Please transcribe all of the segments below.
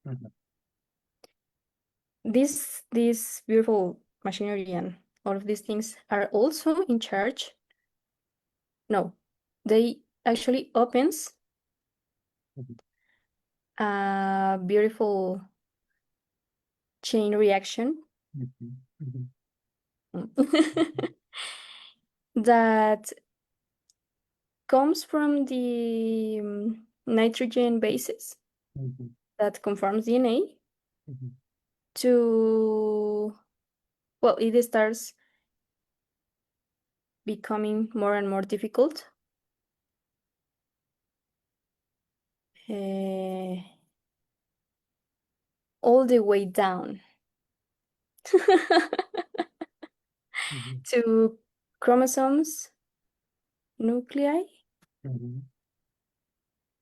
Mhm. This beautiful machinery and all of these things are also in charge. No, they actually opens Mhm. a beautiful chain reaction Mhm. Mhm. that comes from the nitrogen bases Mhm. that conforms DNA Mhm. to, well, it starts becoming more and more difficult. uh, all the way down Mhm. to chromosomes, nuclei, Mhm.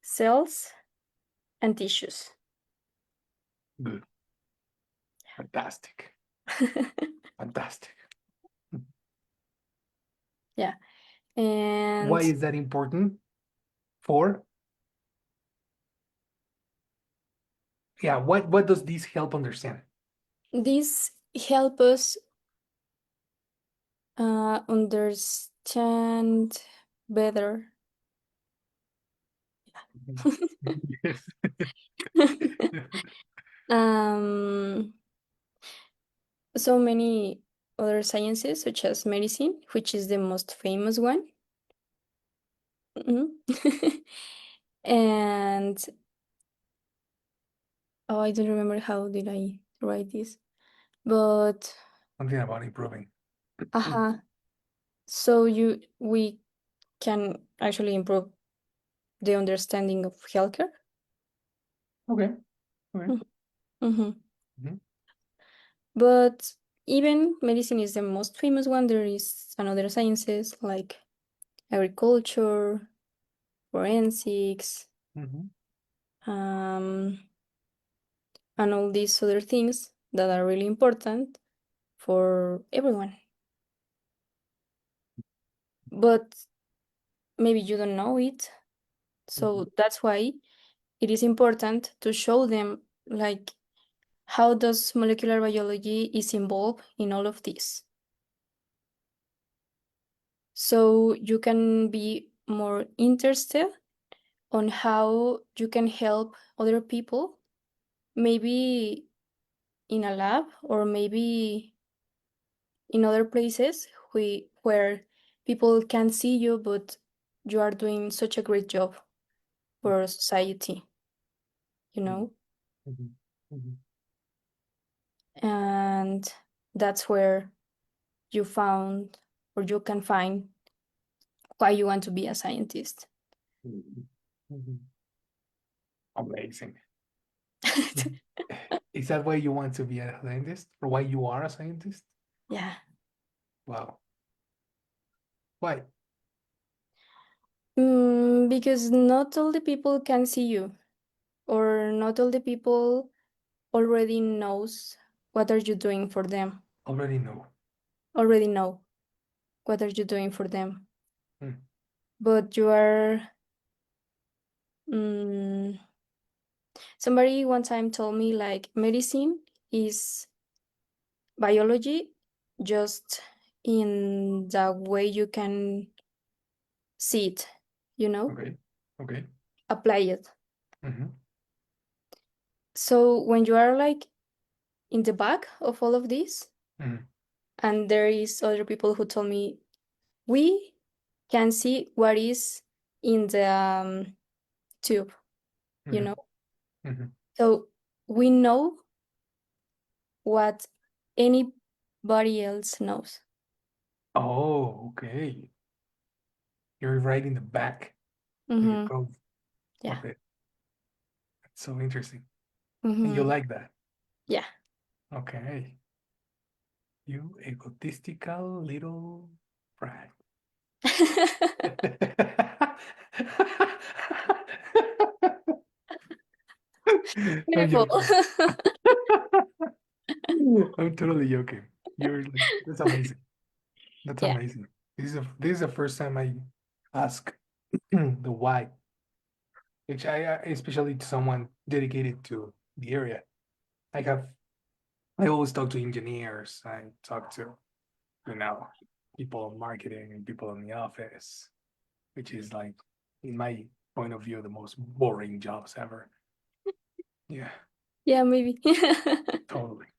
cells, and tissues. Good. Fantastic. Fantastic. Yeah. Why And is that important? For yeah, what does this help understand? this help us understand better Mhm. Yes. um, so many other sciences, such as medicine, which is the most famous one. Mhm. And oh, I don't remember how did I write this, but Something about improving. so we can actually improve the understanding of healthcare. Okay. Okay. Mm-hmm. Mhm. But even medicine is the most famous one. There is another sciences like agriculture, forensics, Mhm. um, and all these other things that are really important for everyone. But maybe you don't know it. So Mhm. that's why it is important to show them like how does molecular biology is involved in all of this. So you can be more interested on how you can help other people, maybe in a lab or maybe in other places where people can see you, but you are doing such a great job for society, you Mhm. know? Mhm. Mhm. And that's where you found or you can find why you want to be a scientist. Mhm. Mhm. Amazing. Mhm. Is that why you want to be a scientist or why you are a scientist? Yeah. Wow. Why? Because not all the people can see you, or not all the people already knows what are you doing for them, Already know. already know what are you doing for them. Mm. But you are, mm, somebody one time told me like medicine is biology just in the way you can see it, you know, Okay. Okay. apply it. Mhm. So when you are like in the back of all of this, Mhm. and there is other people who told me we can see what is in the tube, you know. Mhm. Mhm. So we know what anybody else knows. Oh, okay. You're right in the back of your Mm-hmm. code Yeah. of it. It's so interesting. And you Mm-hmm. like that. Yeah. Okay. You egotistical little brat. I'm Beautiful. joking. I'm totally joking. You're like, that's amazing. That's Yeah. amazing. This is the first time I ask the why, which I especially to someone dedicated to. the area. I have I always talk to engineers. I talk to, you know, people in marketing and people in the office, which is like, in my point of view, the most boring jobs ever. Yeah, Yeah, maybe. totally. And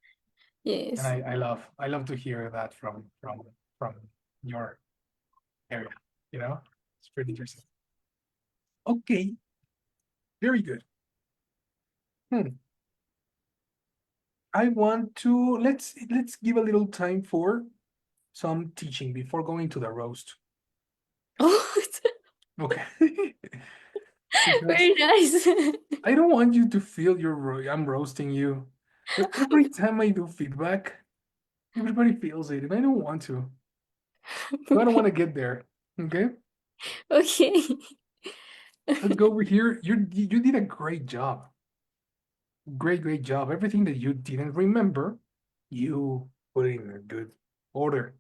Yes. I love to hear that from your area. You know, it's pretty interesting. Okay, very good. Hmm. I want to let's give a little time for some teaching before going to the roast. Oh, Okay. Because very nice. I don't want you to feel I'm roasting you. But every time I do feedback, everybody feels it, and I don't want to. So I don't want to get there. Okay? Okay. Let's go over here. You did a great job. Great job. Everything that you didn't remember, you put in a good order.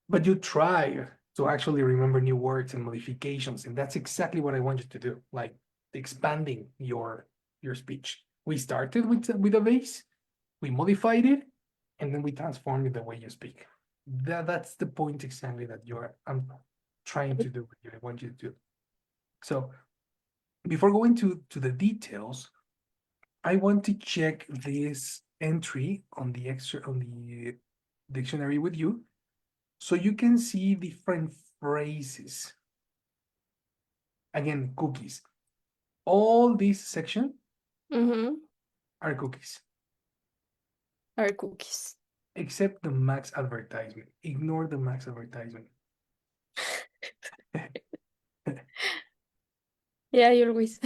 But you try to actually remember new words and modifications, and that's exactly what I want you to do. Like expanding your speech. We started with a base, we modified it, and then we transformed it the way you speak. That's the point exactly that I'm trying to do with you. I want you to do. So before going to the details, I want to check this entry on the dictionary with you so you can see different phrases. Again, cookies. All this section Mm-hmm. are cookies, Are cookies. except the max advertisement. Ignore the max advertisement. Yeah, you always.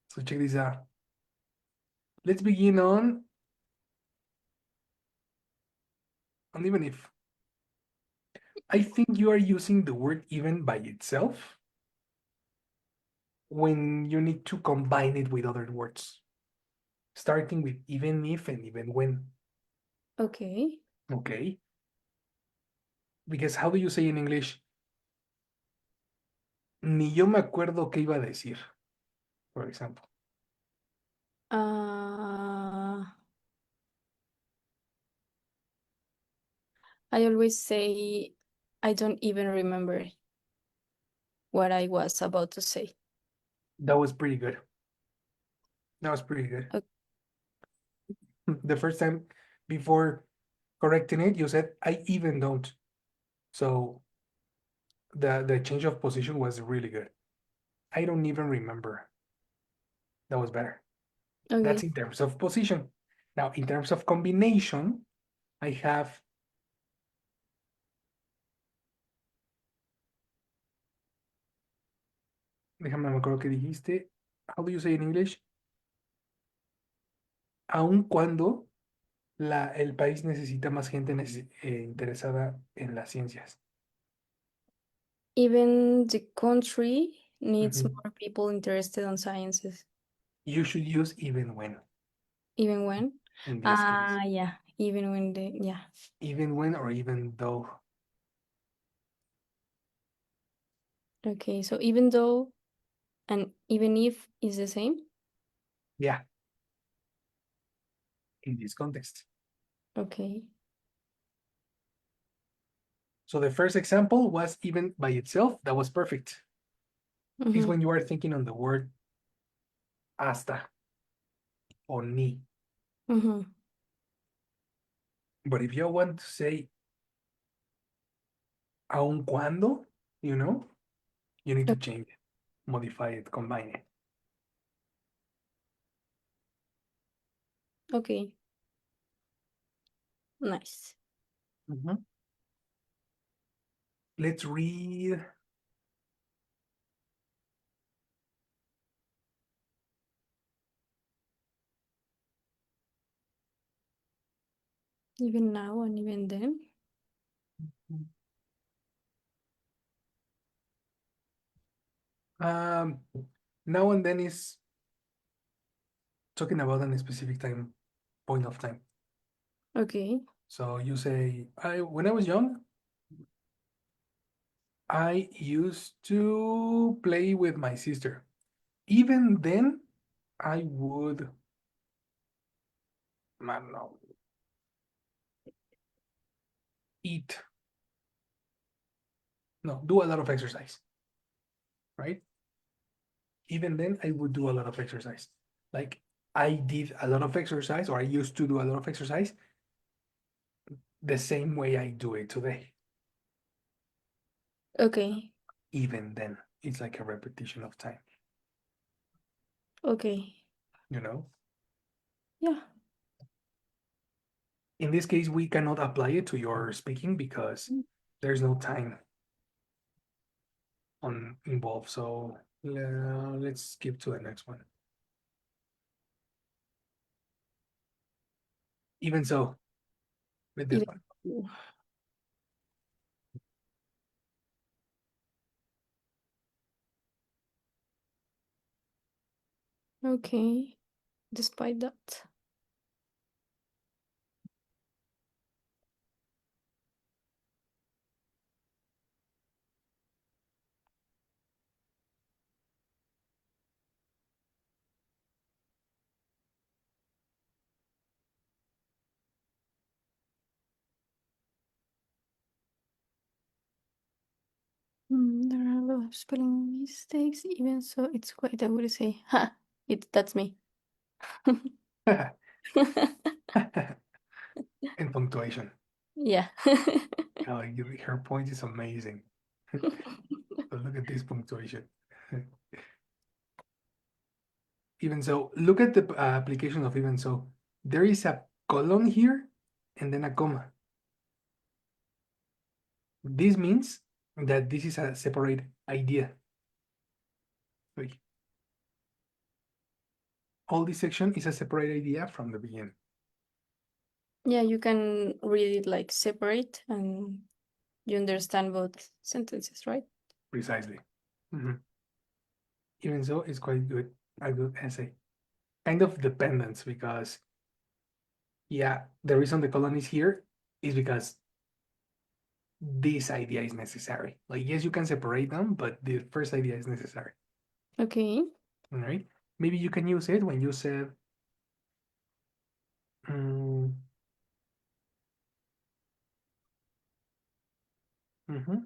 So check this out. Let's begin on even if. I think you are using the word even by itself when you need to combine it with other words, starting with even if and even when. Okay. Okay? Because how do you say in English? Ni yo me acuerdo qué iba a decir, for example. Uh, I always say I don't even remember what I was about to say. That was pretty good. That was pretty good. O- The first time before correcting it, you said, I even don't. So the change of position was really good. I don't even remember. That was better. That's Okay. in terms of position. Now, in terms of combination, I have, déjame me acuerdo que dijiste, how do you say in English? Aun cuando el país necesita más gente interesada en las ciencias. Even the country needs Ujú. more people interested on sciences. You should use even when Even when? in this case. Ah, yeah. Even when yeah. Even when or even though. Okay. So even though and even if is the same? Yeah, in this context. Okay. So the first example was even by itself. That was perfect. Is Mm-hmm. when you are thinking on the word hasta or ni. Mm-hmm. But if you want to say aun cuando, you need to change it, modify it, combine it. Okay. Nice. Mhm. Let's read. Even now and even then. Um, Now and then is talking about a specific point of time. Okay. So you say, I when I was young, I used to play with my sister. Even then, I would, I don't know, eat, no, do a lot of exercise, right? Even then, I would do a lot of exercise. Like I did a lot of exercise, or I used to do a lot of exercise the same way I do it today. Okay. Even then, it's like a repetition of time, Okay. you know? Yeah. In this case, we cannot apply it to your speaking because there's no time on involved. So let's skip to the next one. Even so, with this Even. one. Okay. Despite that. There are a lot of spelling mistakes, even so it's quite, I would say. Ha! That's me. And punctuation. Yeah. Oh, her point is amazing. But look at this punctuation. Even so, look at the application of even so. There is a colon here and then a comma. This means that this is a separate idea. Like, all this section is a separate idea from the beginning. Yeah, you can read it like separate and you understand both sentences, right? Precisely. Mhm. Even so, it's quite good. A good essay. Kind of dependence because, yeah, the reason the colon is here is because this idea is necessary. Like, yes, you can separate them, but the first idea is necessary. Okay. All right. Maybe you can use it when you said, mm, mhm,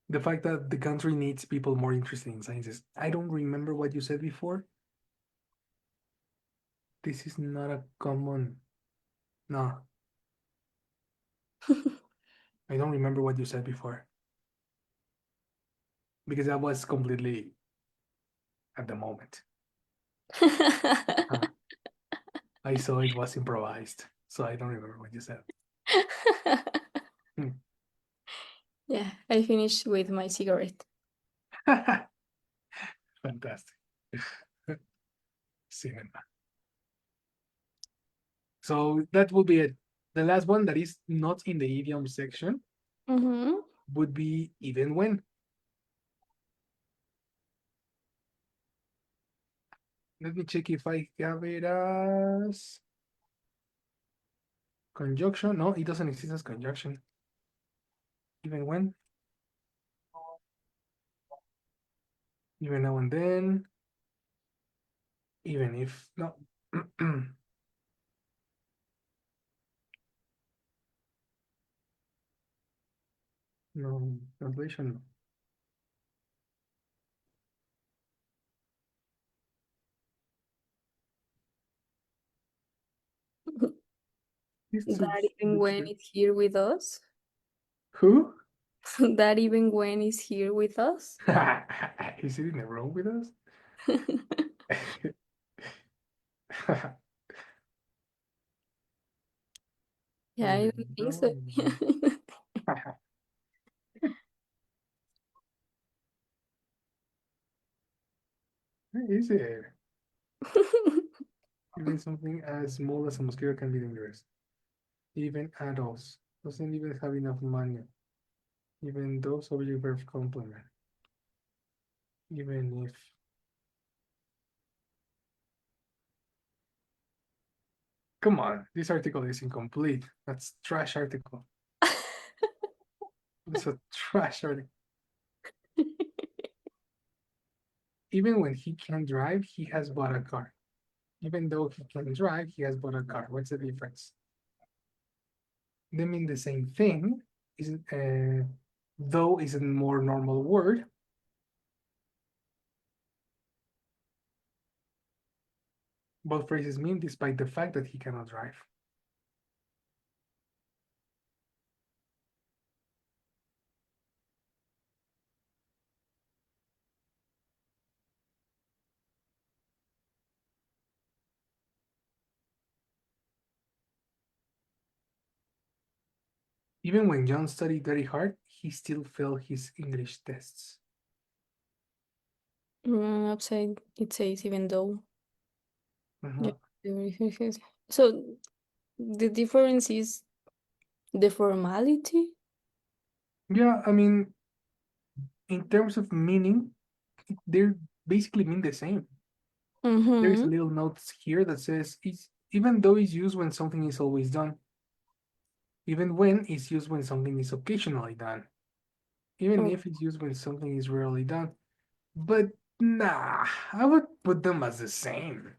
the fact that the country needs people more interested in sciences. I don't remember what you said before. This is not a common. No, I don't remember what you said before because that was completely at the moment. Uh, I saw it was improvised, so I don't remember what you said. Hmm. Yeah, I finished with my cigarette. Fantastic. Cinema. So that will be it. The last one that is not in the idiom section Mm-hmm. would be even when. Let me check if I have it as conjunction. No, it doesn't exist as conjunction. Even when, even now and then, even if. No. No, translation. It's so That even when stupid. is here with us. Who? That even when is here with us. Is it in a room with us? Yeah, I don't think so. No. Where is it? Even something as small as a mosquito can be dangerous. Even adults doesn't even have enough money. Even those of you verb complement. Even if. Come on, this article is incomplete. That's trash article. It's a trash article. Even when he can drive, he has bought a car. Even though he can drive, he has bought a car. What's the difference? They mean the same thing. Isn't though is a more normal word. Both phrases mean despite the fact that he cannot drive. Even when John studied very hard, he still failed his English tests. Outside it says even though. Uh-huh. Yeah. So the difference is the formality. Yeah, I mean, in terms of meaning, they're basically mean the same. There's a Mm-hmm. little notes here that says it's even though it's used when something is always done, even when it's used when something is occasionally done, even Oh, if it's used when something is rarely done. But nah, I would put them as the same.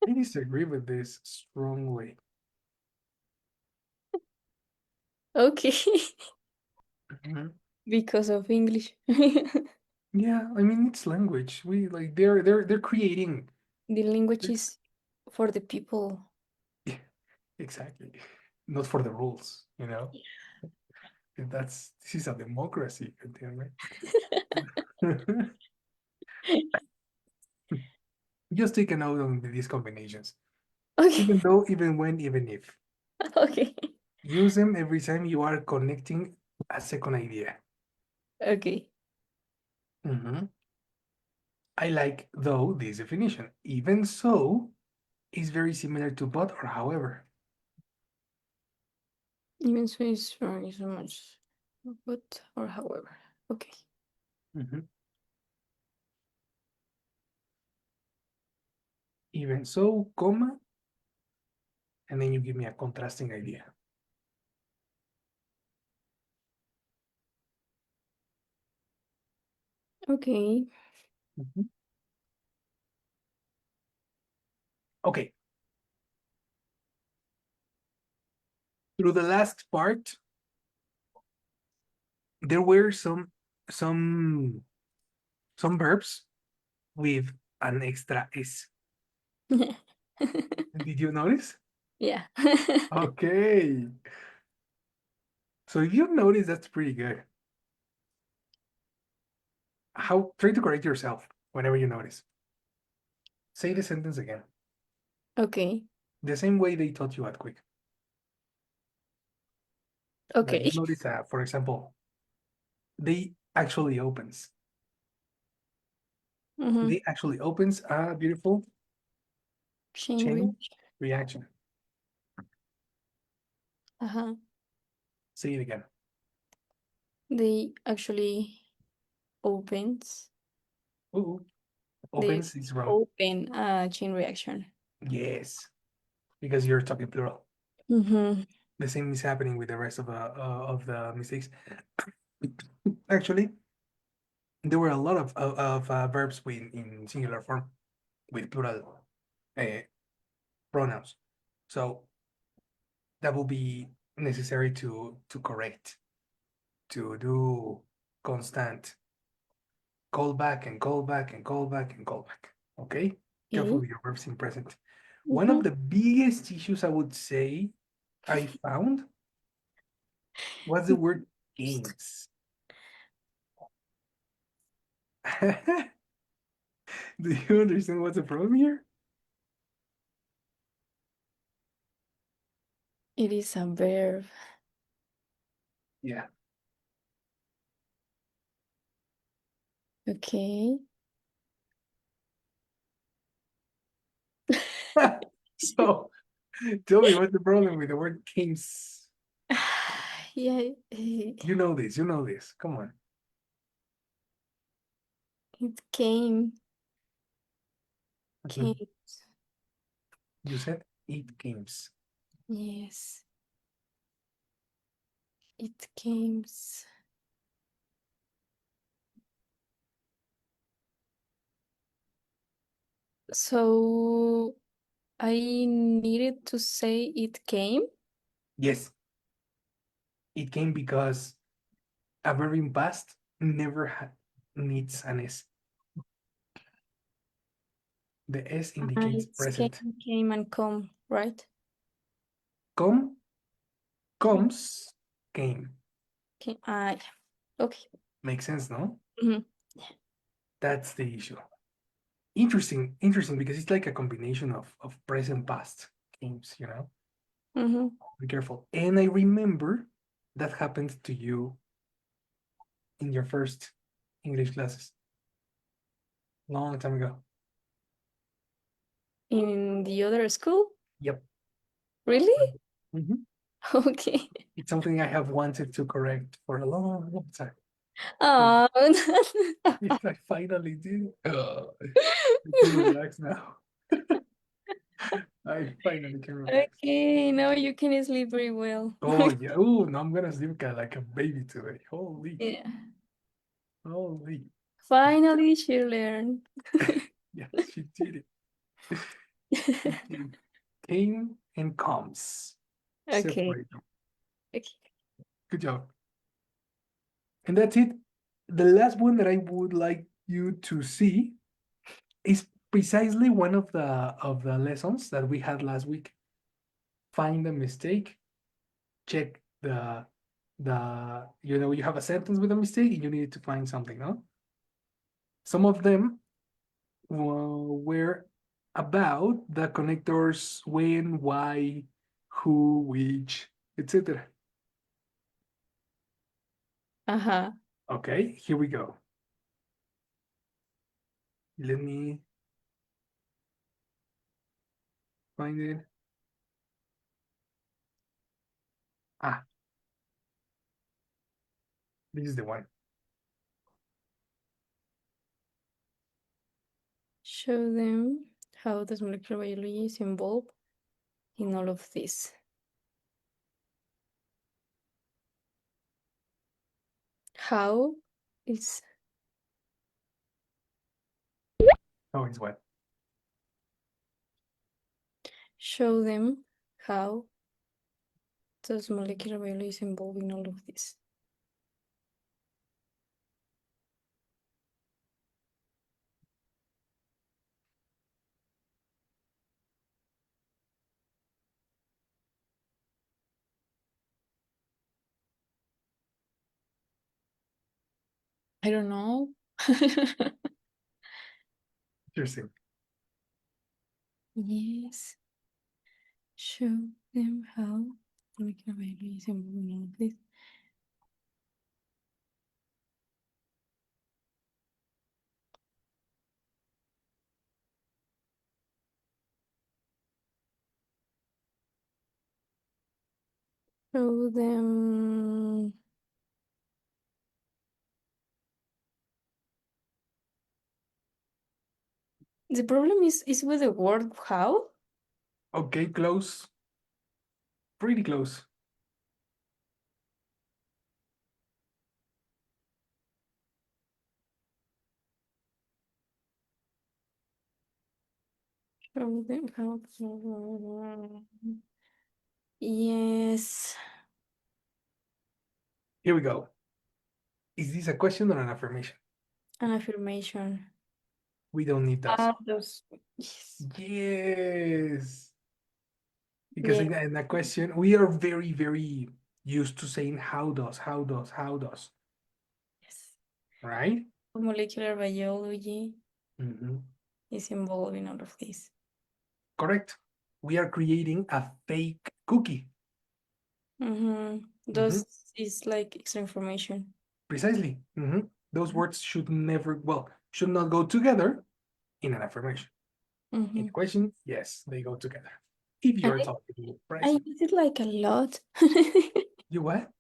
I disagree with this strongly. okay. Mhm. Because of English. Yeah, I mean it's language. We like they're creating. The language is for the people. Yeah, exactly. Not for the rules, you know. That's this is a democracy, goddamn it. Just take a note on these combinations. Okay. Even though, even when, even if. Okay. Use them every time you are connecting a second idea. Okay. Mhm. I like, though, this definition. Even so is very similar to but or however. Even so is very so much. But or however. Okay. Mhm. Even so, comma, and then you give me a contrasting idea. Okay. Mhm. Okay, through the last part, there were some some verbs with an extra s. Did you notice? Yeah. Okay. So if you notice, that's pretty good. How try to correct yourself whenever you notice. Say the sentence again. Okay. The same way they taught you at Quick. Like Okay. you notice, for example, they actually opens. Mm-hmm. They actually opens a beautiful Chain chain reaction. reaction. Uh-huh. Say it again. They actually opens. Ooh, They opens is wrong. open a chain reaction. Yes, because you're talking plural. Mm-hmm. The same is happening with the rest of the mistakes. Actually, there were a lot of verbs in singular form with plural uh, pronouns. So that will be necessary to correct, to do constant call back and call back and call back and call back. Okay? Careful Okay. with your verbs in present. One Mm-hmm. of the biggest issues I would say I found was the word games. Do you understand what's the problem here? It is a verb. Yeah. Okay. So tell me what's the problem with the word games? Yeah. You know this, you know this. Come on. It came. Mhm. Came. You said eight games. Yes. It came. So I needed to say it came. Yes, it came because a verb in past never needs an S. The S indicates It's present. came and come, right? Come, comes, came. Okay. Yeah. Okay. Makes sense, no? Mhm. That's the issue. Interesting, because it's like a combination of present past games, you know? Mhm. Be careful. And I remember that happened to you in your first English classes, long time ago. In the other school? Yep. Really? Mhm. Okay. It's something I have wanted to correct for a long time. Oh. Yes, I finally did. I can relax now. I finally can relax. Okay, now you can sleep very well. Oh yeah. Oh, no, I'm gonna sleep like a baby today. Yeah. Holy. Finally, she learned. Yes, she did it. She did it. Came and comes. Okay. Separate them. Okay. Good job. And that's it. The last one that I would like you to see is precisely one of the lessons that we had last week. Find the mistake, check the you have a sentence with a mistake and you need to find something, no? Some of them were about the connectors when, why, who, which, etc. Uh-huh. Okay, here we go. Let me find it. Ah, this is the one. Show them how does molecular biology is involved in all of this. How is Oh, it's what? show them how does molecular biology is involved in all of this. I don't know. Interesting. Yes. Show them how molecular biology is involved in all of this. Show them. The problem is with the word how. Okay, close. Pretty close. Show them how. Yes, Here we go. Is this a question or an affirmation? an affirmation. We don't need those. Those. Yes. Yes. Because Yeah. in a question, we are very used to saying how does, how does, Yes. right? Molecular biology Mhm. is involved in all of this. Correct. We are creating a fake cookie. Those Mhm. is like extra information. Precisely. Those words should never, well, should not go together in an affirmation. In a Mm-hmm. question, yes, they go together. If And you're talking I present. use it like a lot. You what?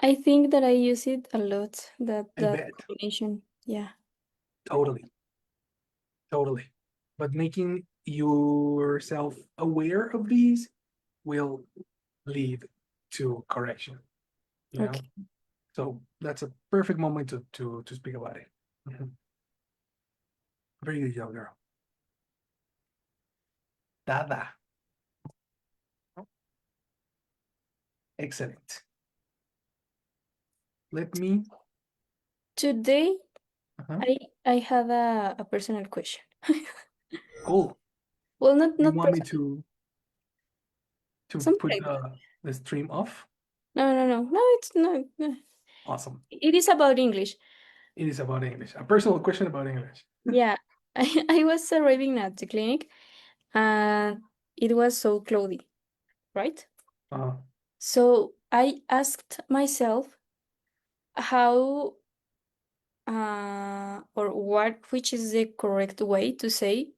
I think that I use it a lot. I That bet. combination. Yeah. Totally. Totally. But making yourself aware of these will lead to correction, you know? Okay. So that's a perfect moment to speak about it. Mhm. Very good job, girl. Dada. Excellent. Let me. Today, Uh-huh. I I had a personal question. Cool. Well, not You not want me personal, to something put like that. the stream off? No, no, no, no. It's no, no. Awesome. It is about English. It is about English. A personal question about English. Yeah, I was arriving at the clinic, and it was so cloudy, right? Uh, So I asked myself how or what which is the correct way to say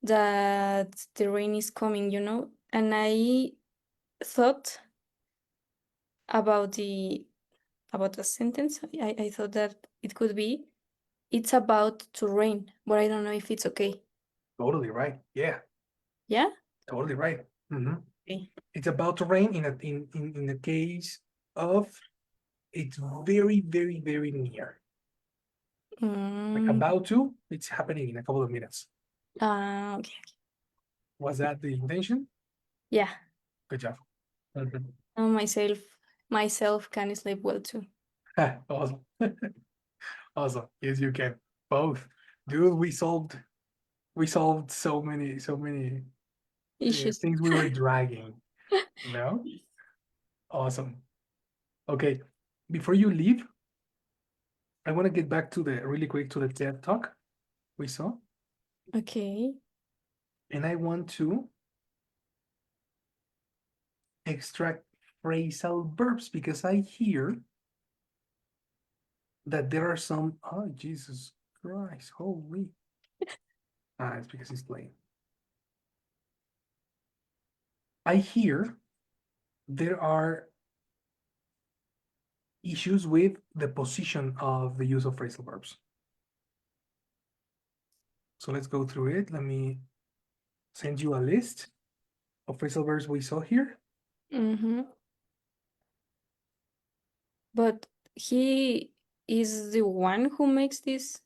that the rain is coming, and I thought about the sentence. I thought that it could be it's about to rain, but I don't know if it's okay. totally right. Yeah, Yeah. totally right. Mhm. Okay. It's about to rain in the case of it's very, very, very near. Like Mm, about to, it's happening in a couple of minutes. okay. Was that the intention? Yeah. Good job. Mhm. Myself can sleep well too. Awesome. Awesome. Yes, you can. Both. Dude, we solved so many Issues. things we were dragging. No? Awesome. Okay. Before you leave, I want to get back to the really quick to the TED talk we saw, Okay. and I want to extract phrasal verbs because I hear that there are some. Oh, Jesus Christ! Holy! It's because he's playing. I hear there are issues with the position of the use of phrasal verbs. So let's go through it. Let me send you a list of phrasal verbs we saw here. Mm-hmm. But he is the one who makes these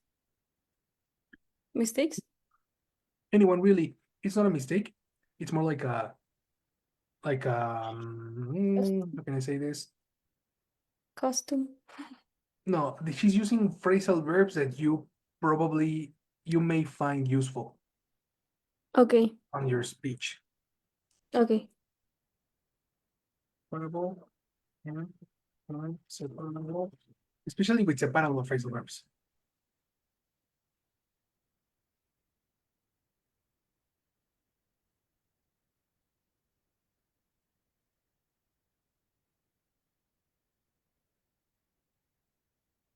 mistakes? Anyone really? It's not a mistake. It's more like Cus- how can I say this? Costume. No, she's using phrasal verbs that you may find useful Okay. on your speech. Okay. Separable, separable, especially with separable phrasal verbs.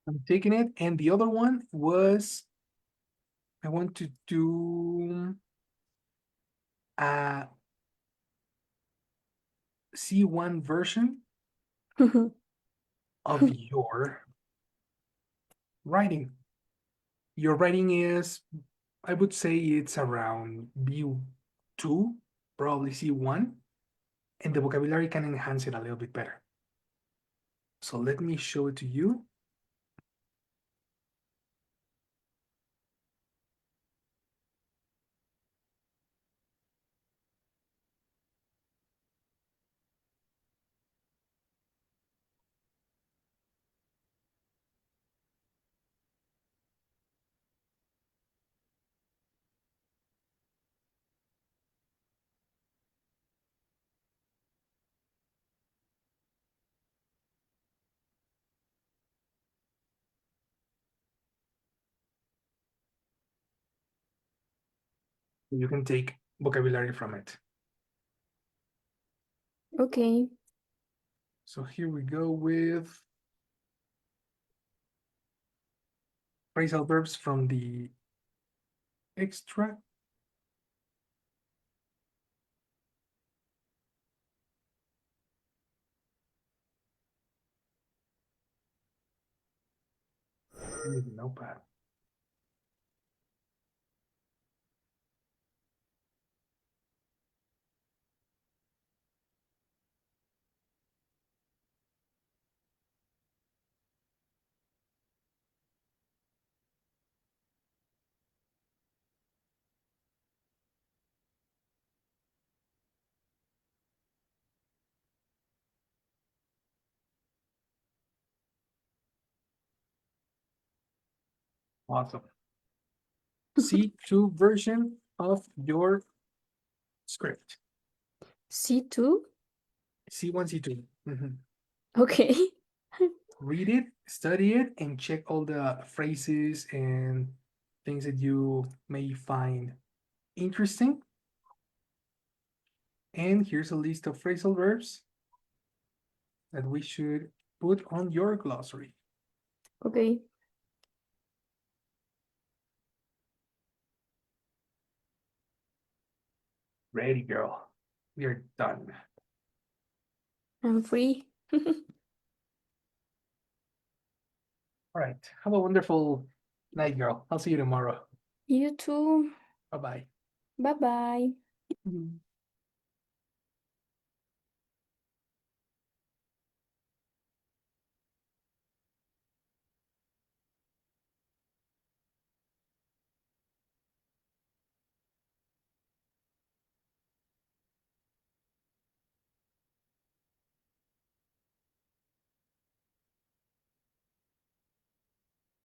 I'm taking it, and the other one was I want to do a C1 version of your writing. Your writing is, I would say it's around B2, probably C1, and the vocabulary can enhance it a little bit better. So let me show it to you. You can take vocabulary from it. Okay. So here we go with phrasal verbs from the extract. Notepad. Awesome. C2 version of your script. C2? C1, C2. Mhm. Okay. Read it, study it, and check all the phrases and things that you may find interesting. And here's a list of phrasal verbs that we should put on your glossary. Okay. Ready, girl. We are done. I'm free. All right. Have a wonderful night, girl. I'll see you tomorrow. You too. Bye bye. Bye bye. Mhm.